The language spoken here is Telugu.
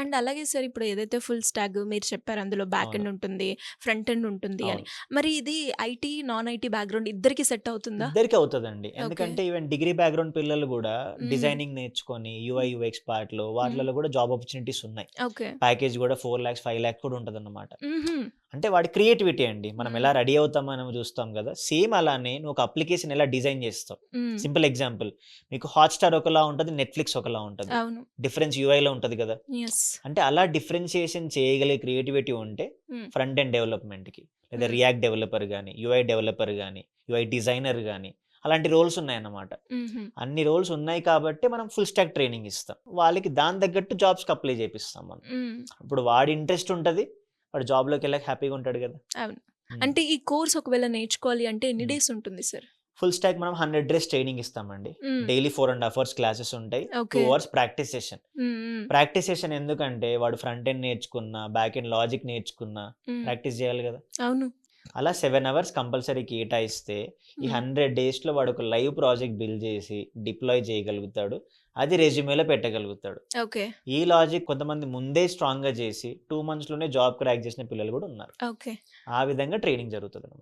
అండ్ అలాగే సార్ ఇప్పుడు ఏదైతే ఫుల్ స్టాక్ మీరు చెప్పారు అందులో బ్యాక్ అవును. ఎండ్ ఉంటుంది, ఫ్రంట్ ఎండ్ ఉంటుంది అని. అవును. మరి ఇది ఐటీ, నాన్ ఐటీ బ్యాక్‌గ్రౌండ్ ఇద్దరికీ సెట్ అవుతుందా? ఇద్దరికీ అవుతదండి. ఓకే. ఎందుకంటే ఈవెన్ డిగ్రీ బ్యాక్‌గ్రౌండ్ పిల్లలు గూడా హ్మ్. డిజైనింగ్ నేర్చుకొని యూఐ, హ్మ్. యూఎక్స్ పార్ట్‌లో హ్మ్. వాటిలలో గూడా జాబ్ ఆపర్చునిటీస్ ఉన్నాయి. ఓకే. ప్యాకేజ్ గూడా 4,00,000, 5,00,000 కూడా ఉంటదన్నమాట. హుహు. అంటే వాడి క్రియేటివిటీ అండి. మనం హ్మ్. ఎలా రెడీ అవుతాం మనం చూస్తాం గదా! సేమ్ అలానే నువ్వు ఒక అప్లికేషన్ ఎలా డిజైన్ చేస్తావు. హ్మ్. సింపుల్ ఎగ్జాంపుల్ మీకు హాట్‌స్టార్ ఒకలా ఉంటది. నెట్‌ఫ్లిక్స్ ఒకలా ఉంటది. అవును. డిఫరెన్స్ యూఐలో ఉంటది గదా! యెస్. అంటే అలా డిఫరెన్షియేషన్ చేయగలిగే క్రియేటివిటీ ఉంటే హ్మ్. ఫ్రంట్ ఎండ్ డెవలప్‌మెంట్‌కి లేదా హ్మ్. రియాక్ట్ డెవలపర్ గాని, యూఐ డెవలపర్ గాని, యూఐ డిజైనర్ గాని అలాంటి రోల్స్ ఉన్నాయన్నమాట. హుహు. అన్ని రోల్స్ ఉన్నాయి కాబట్టే మనం ఫుల్ స్టాక్ ట్రైనింగ్ ఇస్తాం. వాళ్ళకి దాని తగ్గట్టు జాబ్స్‌కి అప్లై చేపిస్తాం మనం. హ్మ్. ఇప్పుడు వాడి ఇంట్రెస్ట్ ఉంటది. వాడు జాబ్‌లోకెళ్ళాక హ్యాపీగా ఉంటాడు గదా! అవును. హ్మ్. అంటే ఈ కోర్స్ ఒకవేళ నేర్చుకోవాలి అంటే ఎన్ని హ్మ్. డేస్ ఉంటుంది సార్? ఫుల్ స్టాక్ మనం 100 డేస్ ట్రైనింగ్ ఇస్తామండి. హ్మ్. డైలీ 4 ½ అవర్స్ క్లాసెస్ ఉంటాయి. 2 ఓకే. Hours practice session. హ్మ్. హ్మ్. ప్రాక్టీస్ సెషన్ ఎందుకంటే వాడు ఫ్రంట్ ఎండ్ నేర్చుకున్నా, బ్యాక్ ఎండ్ లాజిక్ నేర్చుకున్నా హ్మ్. ప్రాక్టీస్ చేయాలి గదా! అవును. అలా 7 అవర్స్ కంపల్సరీ కేటాయిస్తే ఈ హ్మ్. 100 డేస్‌లో వాడు ఒక లైవ్ ప్రాజెక్ట్ బిల్డ్ చేసి డిప్లాయ్ చేయగలుగుతాడు. అది రెజ్యూమేలో పెట్టగలుగుతాడు. ఓకే. ఈ లాజిక్ కొంతమంది ముందే స్ట్రాంగ్‌గా చేసి 2 మంత్స్‌లోనే జాబ్ క్రాక్ చేసిన పిల్లలు గూడా ఉన్నారు. ఓకే. ఆ విధంగా ట్రైనింగ్ జరుగుతదనమాట.